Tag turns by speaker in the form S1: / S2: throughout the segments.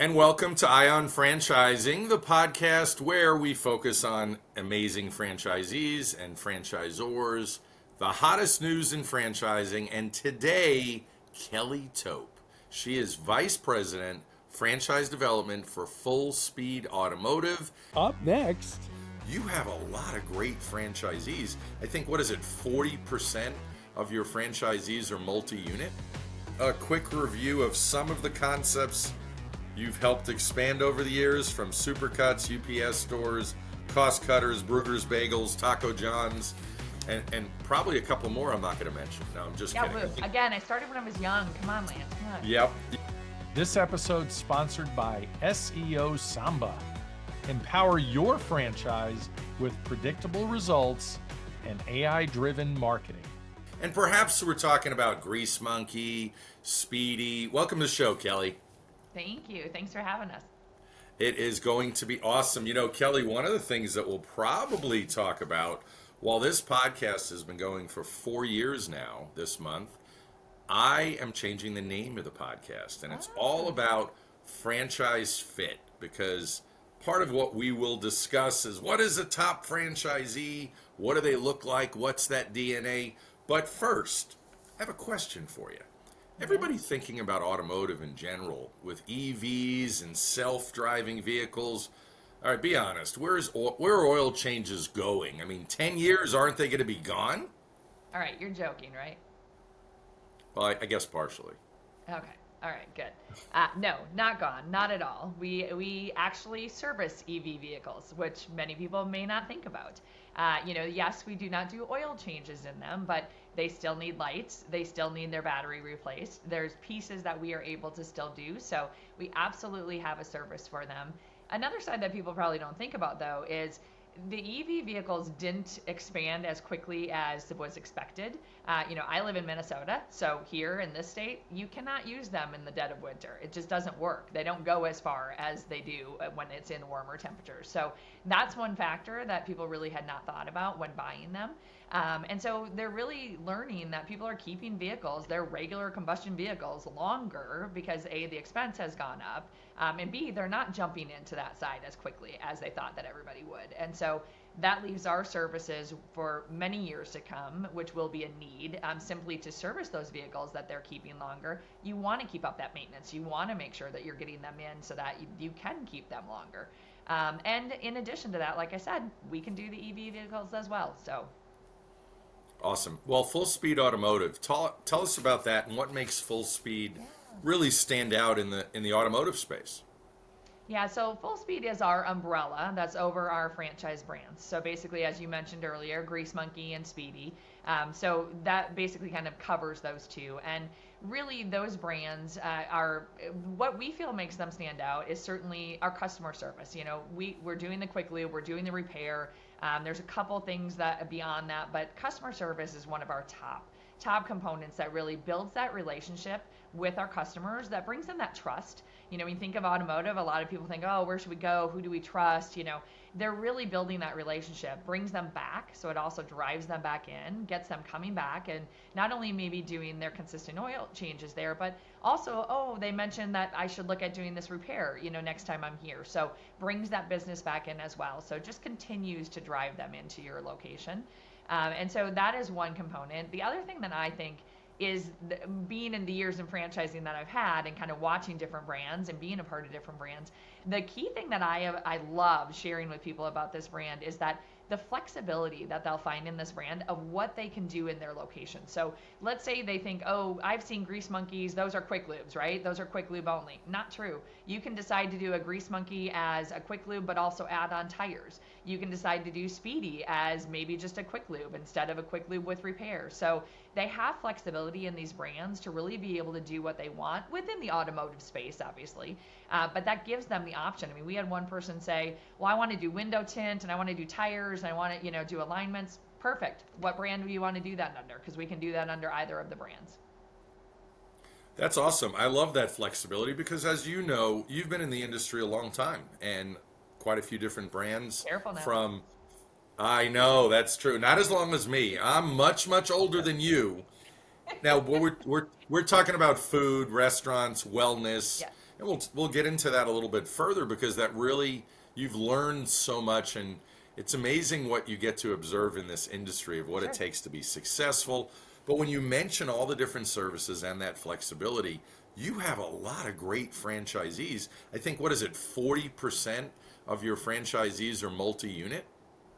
S1: And welcome to Ion Franchising, the podcast where we focus on amazing franchisees and franchisors, the hottest news in franchising, and today, Kelly Tope. She is Vice President, Franchise Development for Full Speed Automotive.
S2: Up next,
S1: You have a lot of great franchisees. I think, what is it, 40% of your franchisees are multi-unit? A quick review of some of the concepts you've helped expand over the years, from Supercuts, UPS stores, Cost Cutters, Brugger's Bagels, Taco John's, and probably a couple more I'm not going to mention. No, I'm just kidding.
S3: Again, I started when I was young. Come on, Lance. Come on.
S1: Yep.
S2: this episode sponsored by SEO Samba. Empower your franchise with predictable results and AI-driven marketing.
S1: And perhaps we're talking about Grease Monkey, Speedee. Welcome to the show, Kelly.
S3: Thank you. Thanks for having us.
S1: It is going to be awesome. You know, Kelly, one of the things that we'll probably talk about, while this podcast has been going for 4 years now this month, I am changing the name of the podcast. And it's all about franchise fit, because part of what we will discuss is, what is a top franchisee? What do they look like? What's that DNA? But first, I have a question for you. Everybody thinking about automotive in general, with EVs and self-driving vehicles. All right, be honest. Where are oil changes going? I mean, 10 years, aren't they going to be gone?
S3: All right, you're joking, right?
S1: Well, I guess partially.
S3: Okay. All right, good. No, not gone, not at all. We actually service EV vehicles, which many people may not think about. Yes, we do not do oil changes in them, but they still need lights. They still need their battery replaced. There's pieces that we are able to still do. So we absolutely have a service for them. Another side that people probably don't think about, though, is the EV vehicles didn't expand as quickly as was expected. I live in Minnesota, so here in this state, you cannot use them in the dead of winter. It just doesn't work. They don't go as far as they do when it's in warmer temperatures. So that's one factor that people really had not thought about when buying them. And so they're really learning that people are keeping vehicles, their regular combustion vehicles, longer because A, the expense has gone up, and B, they're not jumping into that side as quickly as they thought that everybody would. And so that leaves our services for many years to come, which will be a need, simply to service those vehicles that they're keeping longer. You want to keep up that maintenance. You want to make sure that you're getting them in so that you can keep them longer. And in addition to that, like I said, we can do the EV vehicles as well. So.
S1: Awesome. Well, Full Speed Automotive, tell us about that and what makes Full Speed really stand out in the automotive space.
S3: Yeah, so Full Speed is our umbrella that's over our franchise brands. So basically, as you mentioned earlier, Grease Monkey and Speedee. So that basically kind of covers those two. And really, those brands are what we feel makes them stand out is certainly our customer service. We're doing the quick lube, we're doing the repair. There's a couple things that beyond that, but customer service is one of our top components that really builds that relationship with our customers, that brings them that trust. When you think of automotive, a lot of people think, oh, where should we go? Who do we trust? They're really building that relationship, brings them back. So it also drives them back in, gets them coming back, and not only maybe doing their consistent oil changes there, but also, oh, they mentioned that I should look at doing this repair, next time I'm here. So brings that business back in as well. So just continues to drive them into your location. And so that is one component. The other thing that I think is being in the years in franchising that I've had and kind of watching different brands and being a part of different brands, the key thing that I love sharing with people about this brand is that the flexibility that they'll find in this brand of what they can do in their location. So let's say they think, oh, I've seen Grease Monkeys, those are quick lubes, right? Those are quick lube only. Not true. You can decide to do a Grease Monkey as a quick lube, but also add on tires. You can decide to do Speedee as maybe just a quick lube instead of a quick lube with repair. So they have flexibility in these brands to really be able to do what they want within the automotive space, obviously. But that gives them the option. I mean, we had one person say, well, I want to do window tint and I want to do tires and I want to, do alignments. Perfect. What brand do you want to do that under? Because we can do that under either of the brands.
S1: That's awesome. I love that flexibility because, as you know, you've been in the industry a long time and quite a few different brands.
S3: Careful now.
S1: From, I know, that's true. Not as long as me. I'm much, much older than you. Now, we're talking about food, restaurants, wellness.
S3: Yeah.
S1: And we'll get into that a little bit further because that really, you've learned so much, and it's amazing what you get to observe in this industry of what it
S3: Sure.
S1: takes to be successful. But when you mention all the different services and that flexibility, you have a lot of great franchisees. I think, what is it, 40% of your franchisees are multi-unit?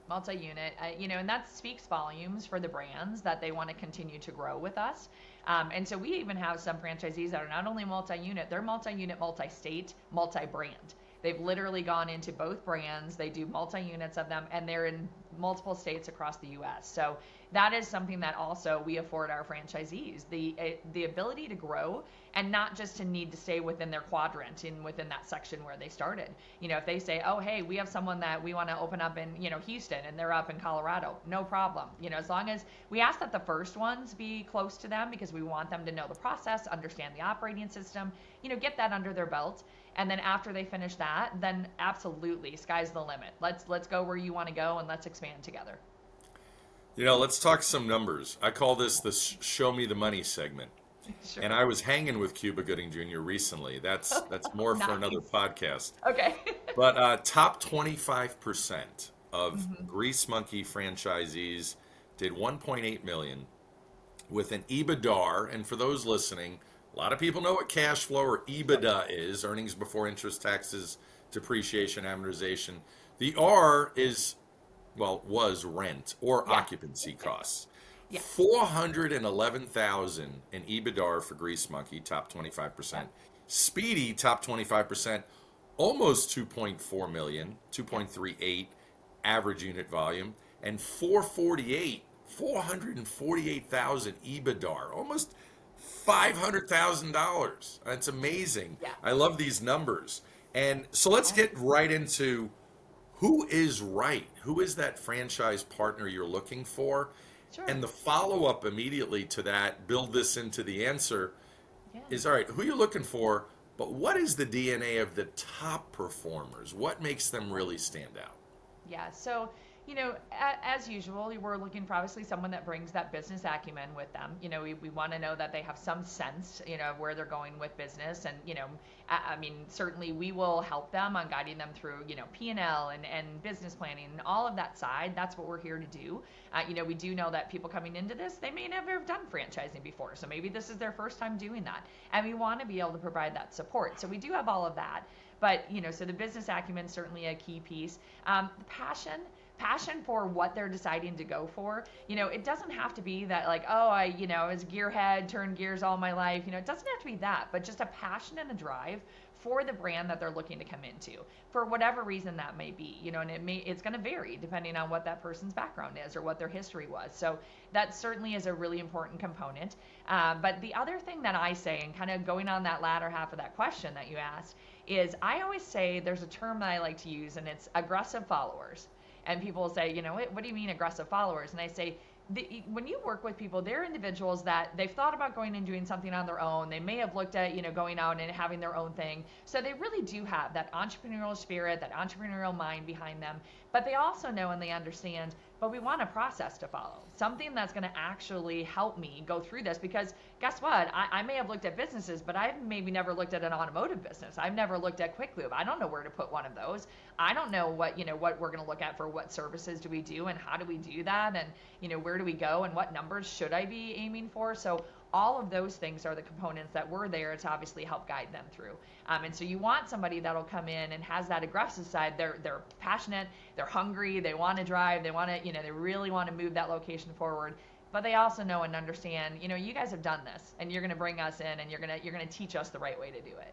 S3: Multi-unit, and that speaks volumes for the brands that they want to continue to grow with us. And so we even have some franchisees that are not only multi-unit, they're multi-unit, multi-state, multi-brand. They've literally gone into both brands. They do multi-units of them, and they're in multiple states across the U.S. So that is something that also we afford our franchisees, the ability to grow and not just to need to stay within their quadrant and within that section where they started. If they say, oh, hey, we have someone that we want to open up in, Houston, and they're up in Colorado, no problem. As long as we ask that the first ones be close to them, because we want them to know the process, understand the operating system, get that under their belt. And then after they finish that, then absolutely, sky's the limit. Let's go where you want to go, and let's expand together.
S1: Let's talk some numbers. I call this the show me the money segment.
S3: Sure.
S1: And I was hanging with Cuba Gooding Jr. recently. That's more for another
S3: Nice.
S1: podcast.
S3: Okay.
S1: But top 25% of Grease Monkey franchisees did 1.8 million with an EBITDA. And for those listening, a lot of people know what cash flow or EBITDA is, earnings before interest, taxes, depreciation, amortization. The R is, was rent or occupancy costs.
S3: Yeah.
S1: 411,000 in EBITDA for Grease Monkey, top 25%.
S3: Yeah.
S1: Speedee, top 25%, almost 2.4 million, 2.38 average unit volume, and 448,000 EBITDA, almost $500,000. That's amazing.
S3: Yeah.
S1: I love these numbers. And so let's get right into who is right. Who is that franchise partner you're looking for?
S3: Sure.
S1: And the follow-up immediately to that, build this into the answer,
S3: Yeah.
S1: is, all right, who you're looking for, but what is the DNA of the top performers? What makes them really stand out?
S3: Yeah. So, as usual, we're looking for obviously someone that brings that business acumen with them. We want to know that they have some sense, of where they're going with business. And, I mean, certainly we will help them on guiding them through, P&L and business planning and all of that side. That's what we're here to do. We do know that people coming into this, they may never have done franchising before. So maybe this is their first time doing that. And we want to be able to provide that support. So we do have all of that. But, so the business acumen is certainly a key piece. The passion for what they're deciding to go for. It doesn't have to be that like, oh, I was a gearhead, turned gears all my life. It doesn't have to be that, but just a passion and a drive for the brand that they're looking to come into for whatever reason that may be, and it's going to vary depending on what that person's background is or what their history was. So that certainly is a really important component. But the other thing that I say, and kind of going on that latter half of that question that you asked, is I always say there's a term that I like to use, and it's aggressive followers. And people will say, what do you mean aggressive followers? And I say, when you work with people, they're individuals that they've thought about going and doing something on their own. They may have looked at, going out and having their own thing. So they really do have that entrepreneurial spirit, that entrepreneurial mind behind them. But they also know and they understand, but we want a process to follow, something that's going to actually help me go through this. Because guess what? I may have looked at businesses, but I've maybe never looked at an automotive business. I've never looked at Quick Lube. I don't know where to put one of those. I don't know what we're going to look at for what services do we do and how do we do that, and where do we go and what numbers should I be aiming for. So all of those things are the components that we're there to obviously help guide them through. And so you want somebody that'll come in and has that aggressive side. They're passionate, they're hungry, they want to drive, they want to, they really want to move that location forward. But they also know and understand, you guys have done this, and you're going to bring us in, and you're going to teach us the right way to do it.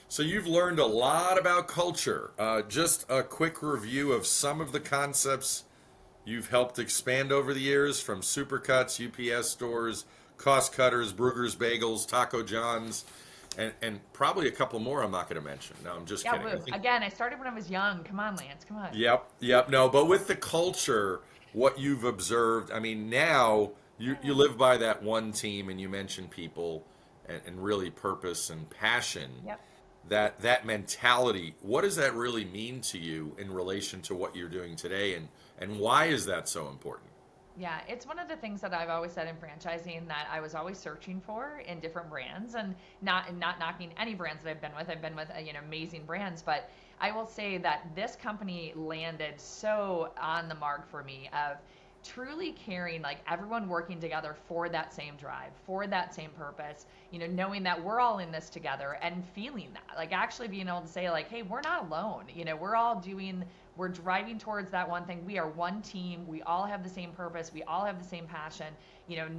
S1: So you've learned a lot about culture. Just a quick review of some of the concepts you've helped expand over the years, from Supercuts, UPS stores, Cost Cutters, Bruegger's Bagels, Taco John's, and probably a couple more I'm not going to mention. No, I'm just kidding.
S3: Again, I started when I was young. Come on, Lance. Come on.
S1: Yep. No, but with the culture, what you've observed, I mean, now you live by that one team, and you mentioned people and really purpose and passion.
S3: Yep.
S1: That mentality, what does that really mean to you in relation to what you're doing today, and why is that so important?
S3: Yeah, it's one of the things that I've always said in franchising that I was always searching for in different brands, and not knocking any brands that I've been with. I've been with amazing brands, but I will say that this company landed so on the mark for me of truly caring, like everyone working together for that same drive, for that same purpose, knowing that we're all in this together and feeling that, like actually being able to say like, hey, we're not alone. We're driving towards that one thing. We are one team. We all have the same purpose. We all have the same passion.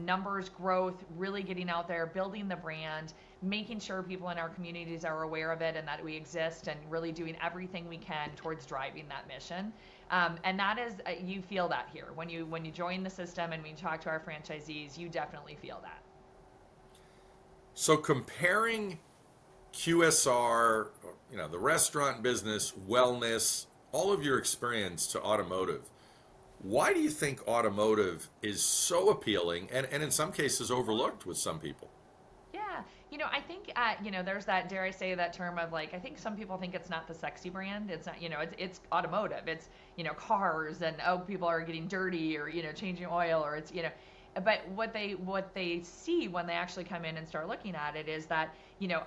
S3: Numbers, growth, really getting out there, building the brand, making sure people in our communities are aware of it and that we exist, and really doing everything we can towards driving that mission. And that is, you feel that here when you join the system and when you talk to our franchisees, you definitely feel that.
S1: So comparing QSR, the restaurant business, wellness, all of your experience to automotive, why do you think automotive is so appealing and in some cases overlooked with some people?
S3: Yeah, I think there's that, dare I say that term of like, I think some people think it's not the sexy brand. It's not, it's automotive. It's cars, and people are getting dirty, or changing oil, or it's but what they see when they actually come in and start looking at it is that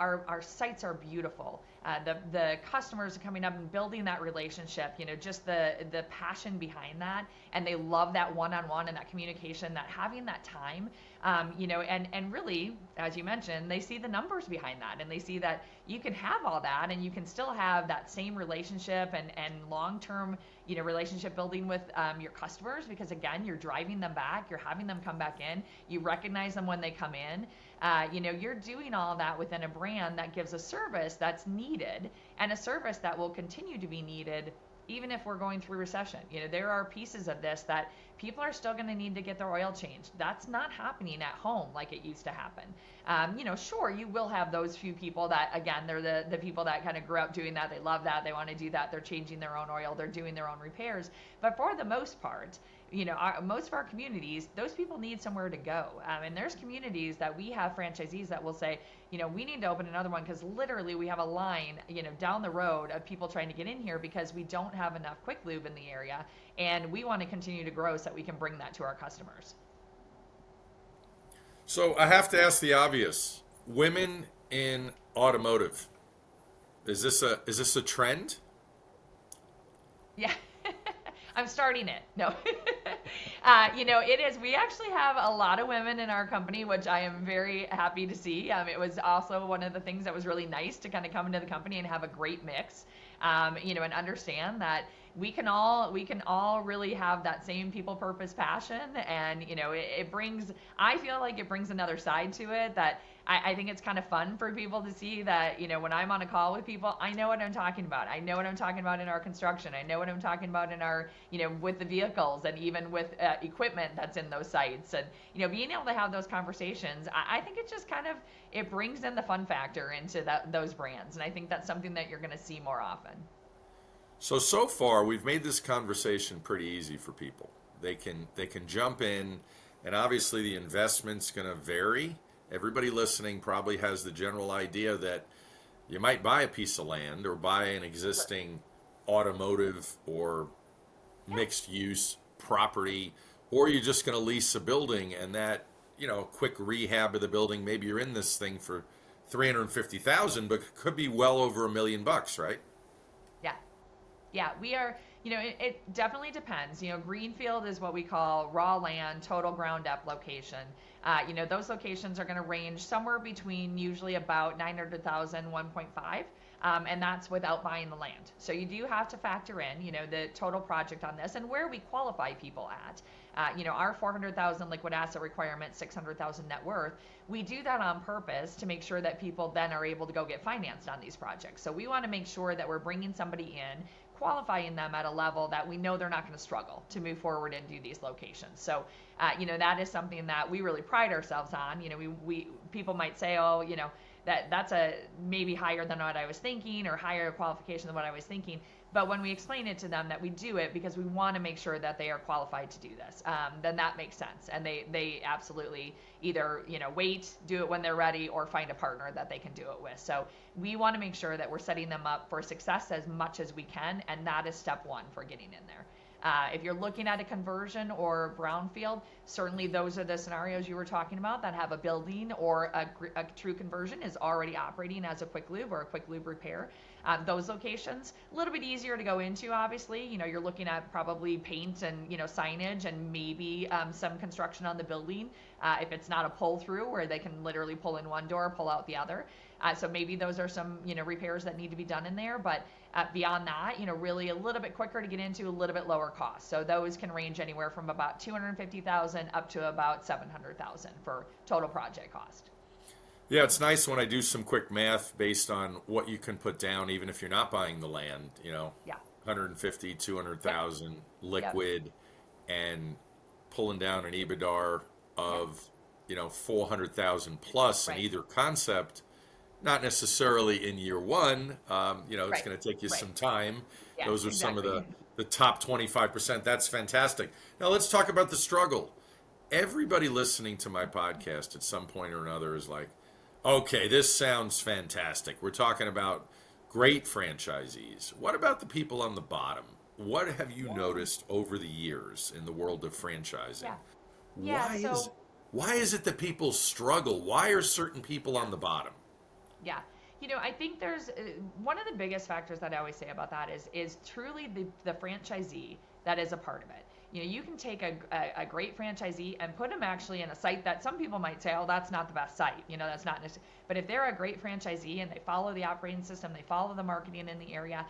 S3: our sites are beautiful. The customers are coming up and building that relationship, just the passion behind that, and they love that one-on-one and that communication, that having that time, and really, as you mentioned, they see the numbers behind that, and they see that you can have all that and you can still have that same relationship and long-term relationship building with your customers, because again, you're driving them back, you're having them come back in, you recognize them when they come in. You're doing all of that within a brand that gives a service that's needed, and a service that will continue to be needed even if we're going through recession. There are pieces of this that people are still going to need to get their oil changed. That's not happening at home like it used to happen. Sure, you will have those few people that, again, they're the people that kind of grew up doing that. They love that. They want to do that. They're changing their own oil. They're doing their own repairs. But for the most part, most of our communities, those people need somewhere to go. And there's communities that we have franchisees that will say, we need to open another one because literally we have a line, down the road of people trying to get in here because we don't have enough quick lube in the area. And we want to continue to grow so that we can bring that to our customers.
S1: So I have to ask the obvious: women in automotive. Is this a trend?
S3: Yeah. I'm starting it. No. It is. We actually have a lot of women in our company, which I am very happy to see. It was also one of the things that was really nice to kind of come into the company and have a great mix, and understand that we can all really have that same people, purpose, passion, and it brings. I feel like it brings another side to it that I think it's kind of fun for people to see that, when I'm on a call with people, I know what I'm talking about. I know what I'm talking about in our construction. I know what I'm talking about in our, with the vehicles, and even with equipment that's in those sites. And, being able to have those conversations, I think it just kind of, it brings in the fun factor into those brands. And I think that's something that you're going to see more often.
S1: So far, we've made this conversation pretty easy for people. They can jump in, and obviously the investment's going to vary. Everybody listening probably has the general idea that you might buy a piece of land or buy an existing automotive or mixed use property, or you're just going to lease a building, and that, quick rehab of the building, maybe you're in this thing for $350,000, but could be well over $1 million, right?
S3: Yeah, we are, it definitely depends. Greenfield is what we call raw land, total ground up location. Those locations are going to range somewhere between usually about 900,000, 1.5. And that's without buying the land. So you do have to factor in, the total project on this and where we qualify people at. Our 400,000 liquid asset requirement, 600,000 net worth, we do that on purpose to make sure that people then are able to go get financed on these projects. So we want to make sure that we're bringing somebody in, qualifying them at a level that we know they're not going to struggle to move forward and do these locations. So, that is something that we really pride ourselves on. We people might say, oh, that's a maybe higher than what I was thinking, or higher qualification than what I was thinking. But when we explain it to them that we do it because we want to make sure that they are qualified to do this, then that makes sense. And they absolutely either, do it when they're ready, or find a partner that they can do it with. So we want to make sure that we're setting them up for success as much as we can. And that is step one for getting in there. If you're looking at a conversion or brownfield, certainly those are the scenarios you were talking about that have a building or a true conversion is already operating as a quick lube or a quick lube repair. Those locations, a little bit easier to go into, obviously. You're looking at probably paint and, signage and maybe some construction on the building. If it's not a pull through where they can literally pull in one door, pull out the other. So maybe those are some, repairs that need to be done in there. But beyond that, really a little bit quicker to get into, a little bit lower cost. So those can range anywhere from about $250,000 up to about $700,000 for total project cost.
S1: Yeah, it's nice when I do some quick math based on what you can put down, even if you're not buying the land,
S3: Yeah.
S1: 150, 200,000 liquid, and pulling down an EBITDA of, 400,000 plus in
S3: Right.
S1: either concept, not necessarily in year one. It's
S3: Right.
S1: going to take you
S3: Right.
S1: some time.
S3: Yeah,
S1: Those are some of
S3: exactly.
S1: the top 25%. That's fantastic. Now let's talk about the struggle. Everybody listening to my podcast at some point or another is like, okay, this sounds fantastic. We're talking about great franchisees. What about the people on the bottom? What have you noticed over the years in the world of franchising?
S3: Yeah. Yeah,
S1: Why
S3: so
S1: is why is it that people struggle? Why are certain people on the bottom?
S3: Yeah. I think there's one of the biggest factors that I always say about that is truly the franchisee that is a part of it. You can take a great franchisee and put them actually in a site that some people might say, oh, that's not the best site. That's not necessarily. But if they're a great franchisee and they follow the operating system, they follow the marketing in the area,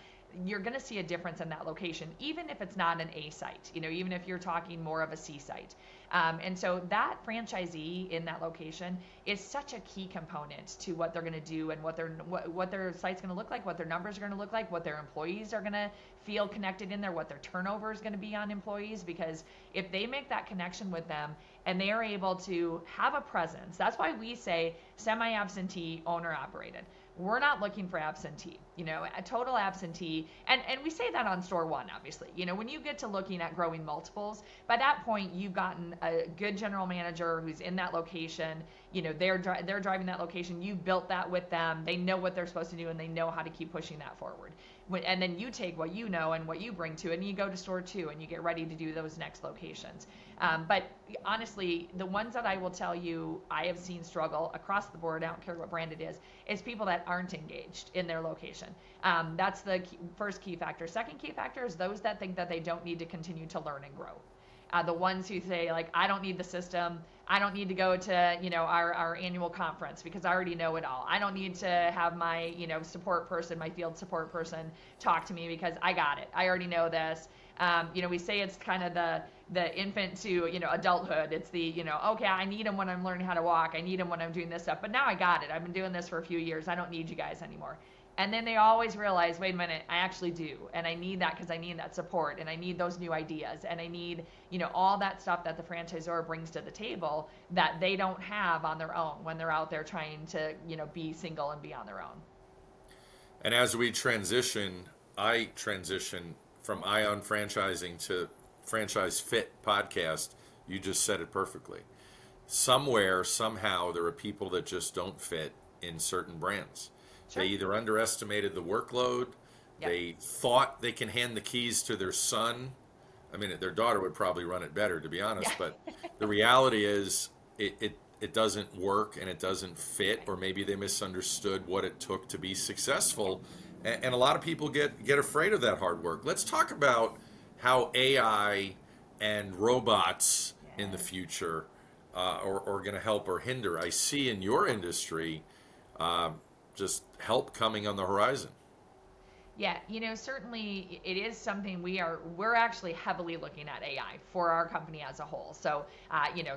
S3: you're going to see a difference in that location, even if it's not an A site, even if you're talking more of a C site. And so that franchisee in that location is such a key component to what they're going to do and what their site's going to look like, what their numbers are going to look like, what their employees are going to feel connected in there, what their turnover is going to be on employees. Because if they make that connection with them and they are able to have a presence, that's why we say semi-absentee, owner-operated. We're not looking for absentee, a total absentee. And we say that on store one, obviously. When you get to looking at growing multiples, by that point, you've gotten a good general manager who's in that location. They're driving that location. You built that with them. They know what they're supposed to do, and they know how to keep pushing that forward. And then you take what you know and what you bring to it, and you go to store two, and you get ready to do those next locations. But honestly, the ones that I will tell you I have seen struggle across the board, I don't care what brand it is people that aren't engaged in their location. That's the first key factor. Second key factor is those that think that they don't need to continue to learn and grow. The ones who say, like, I don't need the system. I don't need to go to, our annual conference because I already know it all. I don't need to have my, support person, my field support person talk to me because I got it. I already know this. We say it's kind of the infant to, adulthood. It's the, okay, I need them when I'm learning how to walk. I need them when I'm doing this stuff. But now I got it. I've been doing this for a few years. I don't need you guys anymore. And then they always realize, wait a minute, I actually do. And I need that because I need that support and I need those new ideas. And I need, all that stuff that the franchisor brings to the table that they don't have on their own when they're out there trying to, be single and be on their own.
S1: And as we I transition from Ion Franchising to Franchise Fit podcast. You just said it perfectly. Somewhere, somehow, there are people that just don't fit in certain brands.
S3: Sure.
S1: They either underestimated the workload,
S3: Yep.
S1: they thought they can hand the keys to their son. I mean, their daughter would probably run it better, to be honest,
S3: Yeah.
S1: but the reality is it doesn't work and it doesn't fit, or maybe they misunderstood what it took to be successful. And a lot of people get afraid of that hard work. Let's talk about how AI and robots in the future are going to help or hinder. I see in your industry just help coming on the horizon.
S3: Yeah, certainly it is something we're actually heavily looking at AI for our company as a whole. So,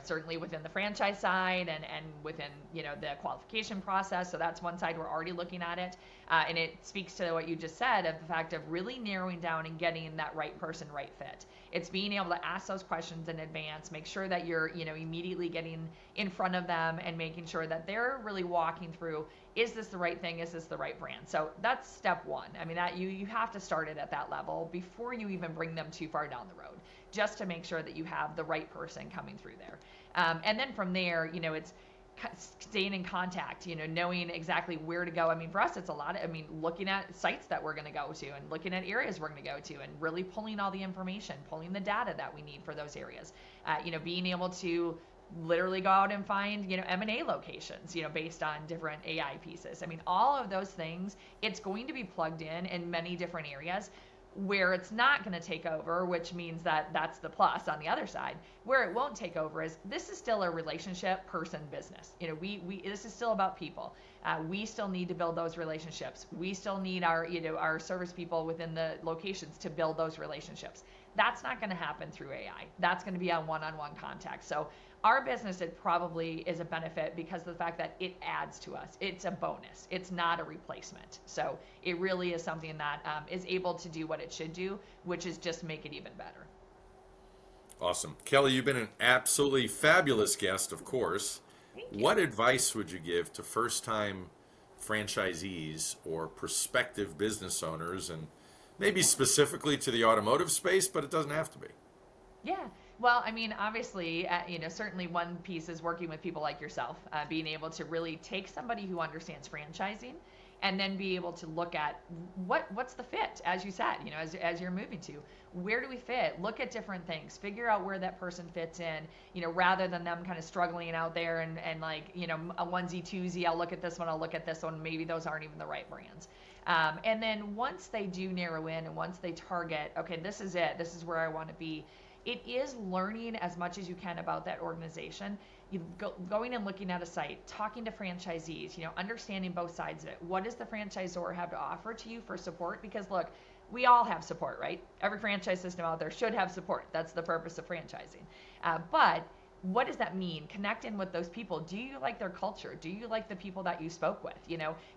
S3: certainly within the franchise side and within, the qualification process. So that's one side we're already looking at it. And it speaks to what you just said of the fact of really narrowing down and getting that right person, right fit. It's being able to ask those questions in advance, make sure that you're, immediately getting in front of them and making sure that they're really walking through, is this the right thing? Is this the right brand? So that's step one. I mean, that you have to start it at that level before you even bring them too far down the road, just to make sure that you have the right person coming through there. And then from there, it's staying in contact, knowing exactly where to go. I mean, for us, it's a lot of, looking at sites that we're going to go to and looking at areas we're going to go to and really pulling all the information, pulling the data that we need for those areas. Being able to literally go out and find, M&A locations, based on different AI pieces. I mean, all of those things, it's going to be plugged in many different areas. Where it's not going to take over, which means that that's the plus on the other side. Where it won't take over is this is still a relationship person business. We this is still about people. We still need to build those relationships. We still need our service people within the locations to build those relationships. That's not going to happen through AI. That's going to be on one-on-one contact. So our business, it probably is a benefit because of the fact that it adds to us. It's a bonus. It's not a replacement. So it really is something that is able to do what it should do, which is just make it even better.
S1: Awesome. Kelly, you've been an absolutely fabulous guest, of course.
S3: Thank you.
S1: What advice would you give to first-time franchisees or prospective business owners, and maybe specifically to the automotive space, but it doesn't have to be?
S3: Yeah. Well, obviously, certainly one piece is working with people like yourself, being able to really take somebody who understands franchising and then be able to look at what's the fit, as you said, as you're moving to, where do we fit? Look at different things, figure out where that person fits in, rather than them kind of struggling out there and like, a onesie, twosie, I'll look at this one, maybe those aren't even the right brands. And then once they do narrow in and once they target, okay, this is it, this is where I want to be, it is learning as much as you can about that organization. Going and looking at a site, talking to franchisees, understanding both sides of it. What does the franchisor have to offer to you for support? Because look, we all have support, right? Every franchise system out there should have support. That's the purpose of franchising. But what does that mean? Connect in with those people. Do you like their culture? Do you like the people that you spoke with?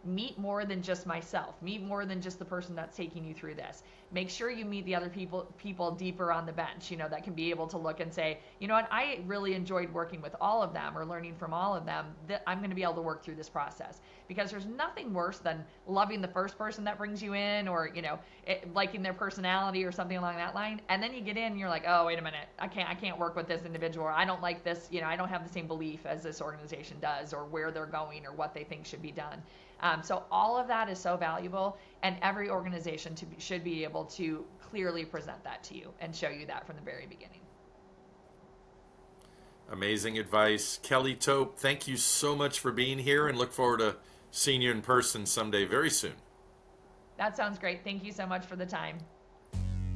S3: Meet more than just myself. Meet more than just the person that's taking you through this. Make sure you meet the other people deeper on the bench, that can be able to look and say, you know what, I really enjoyed working with all of them or learning from all of them, that I'm going to be able to work through this process. Because there's nothing worse than loving the first person that brings you in or, liking their personality or something along that line. And then you get in and you're like, oh, wait a minute, I can't work with this individual. Or I don't like this, I don't have the same belief as this organization does or where they're going or what they think should be done. So all of that is so valuable, and every organization should be able to clearly present that to you and show you that from the very beginning.
S1: Amazing advice. Kelly Tope, thank you so much for being here and look forward to seeing you in person someday very soon.
S3: That sounds great. Thank you so much for the time.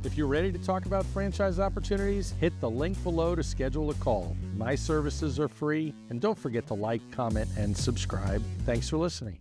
S2: If you're ready to talk about franchise opportunities, hit the link below to schedule a call. My services are free, and don't forget to like, comment, and subscribe. Thanks for listening.